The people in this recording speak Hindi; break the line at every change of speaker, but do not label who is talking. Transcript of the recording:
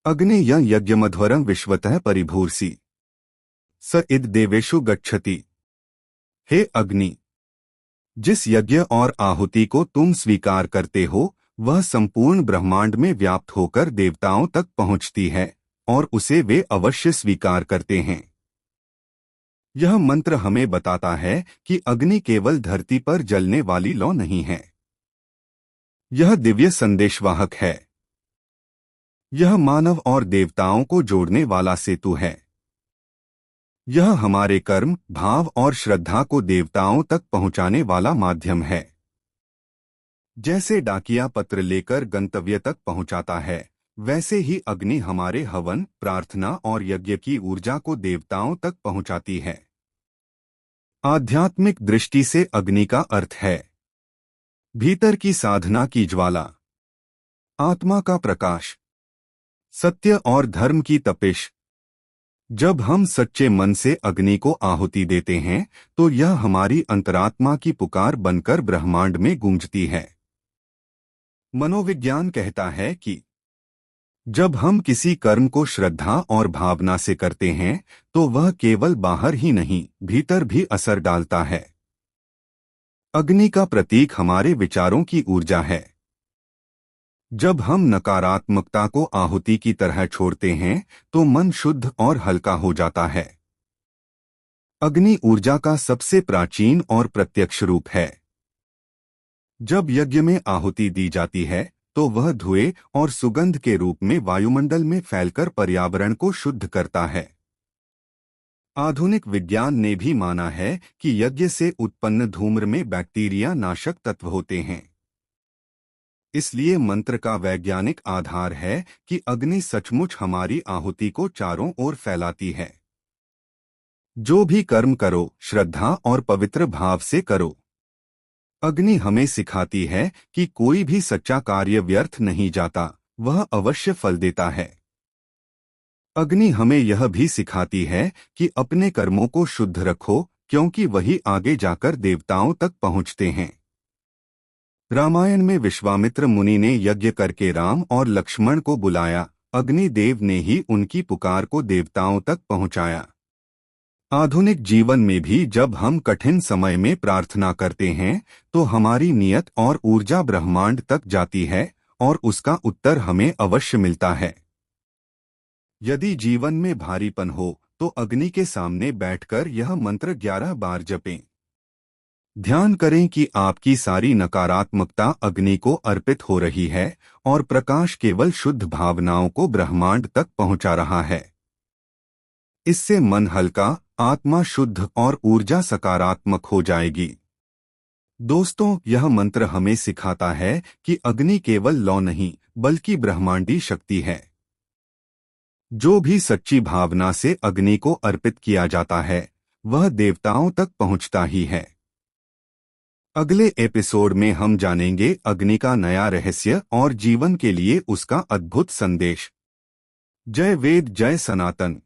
अग्नि यज्ञमध्वरं विश्वतः परिभूर्षि स इद देवेषु गच्छति। हे अग्नि, जिस यज्ञ और आहुति को तुम स्वीकार करते हो वह संपूर्ण ब्रह्मांड में व्याप्त होकर देवताओं तक पहुंचती है और उसे वे अवश्य स्वीकार करते हैं। यह मंत्र हमें बताता है कि अग्नि केवल धरती पर जलने वाली लौ नहीं है, यह दिव्य संदेशवाहक है। यह मानव और देवताओं को जोड़ने वाला सेतु है। यह हमारे कर्म, भाव और श्रद्धा को देवताओं तक पहुंचाने वाला माध्यम है। जैसे डाकिया पत्र लेकर गंतव्य तक पहुंचाता है, वैसे ही अग्नि हमारे हवन, प्रार्थना और यज्ञ की ऊर्जा को देवताओं तक पहुंचाती है। आध्यात्मिक दृष्टि से अग्नि का अर्थ है भीतर की साधना की ज्वाला, आत्मा का प्रकाश, सत्य और धर्म की तपिश। जब हम सच्चे मन से अग्नि को आहुति देते हैं तो यह हमारी अंतरात्मा की पुकार बनकर ब्रह्मांड में गूंजती है। मनोविज्ञान कहता है कि जब हम किसी कर्म को श्रद्धा और भावना से करते हैं तो वह केवल बाहर ही नहीं, भीतर भी असर डालता है। अग्नि का प्रतीक हमारे विचारों की ऊर्जा है। जब हम नकारात्मकता को आहुति की तरह छोड़ते हैं तो मन शुद्ध और हल्का हो जाता है। अग्नि ऊर्जा का सबसे प्राचीन और प्रत्यक्ष रूप है। जब यज्ञ में आहुति दी जाती है तो वह धुएं और सुगंध के रूप में वायुमंडल में फैलकर पर्यावरण को शुद्ध करता है। आधुनिक विज्ञान ने भी माना है कि यज्ञ से उत्पन्न धूम्र में बैक्टीरिया नाशक तत्व होते हैं। इसलिए मंत्र का वैज्ञानिक आधार है कि अग्नि सचमुच हमारी आहुति को चारों ओर फैलाती है। जो भी कर्म करो, श्रद्धा और पवित्र भाव से करो। अग्नि हमें सिखाती है कि कोई भी सच्चा कार्य व्यर्थ नहीं जाता, वह अवश्य फल देता है। अग्नि हमें यह भी सिखाती है कि अपने कर्मों को शुद्ध रखो, क्योंकि वही आगे जाकर देवताओं तक पहुंचते हैं। रामायण में विश्वामित्र मुनि ने यज्ञ करके राम और लक्ष्मण को बुलाया, अग्निदेव ने ही उनकी पुकार को देवताओं तक पहुंचाया। आधुनिक जीवन में भी जब हम कठिन समय में प्रार्थना करते हैं तो हमारी नियत और ऊर्जा ब्रह्मांड तक जाती है और उसका उत्तर हमें अवश्य मिलता है। यदि जीवन में भारीपन हो तो अग्नि के सामने बैठकर यह मंत्र 11 बार जपें। ध्यान करें कि आपकी सारी नकारात्मकता अग्नि को अर्पित हो रही है और प्रकाश केवल शुद्ध भावनाओं को ब्रह्मांड तक पहुंचा रहा है। इससे मन हल्का, आत्मा शुद्ध और ऊर्जा सकारात्मक हो जाएगी। दोस्तों, यह मंत्र हमें सिखाता है कि अग्नि केवल लौ नहीं बल्कि ब्रह्मांडी शक्ति है। जो भी सच्ची भावना से अग्नि को अर्पित किया जाता है वह देवताओं तक पहुंचता ही है। अगले एपिसोड में हम जानेंगे अग्नि का नया रहस्य और जीवन के लिए उसका अद्भुत संदेश। जय वेद, जय सनातन।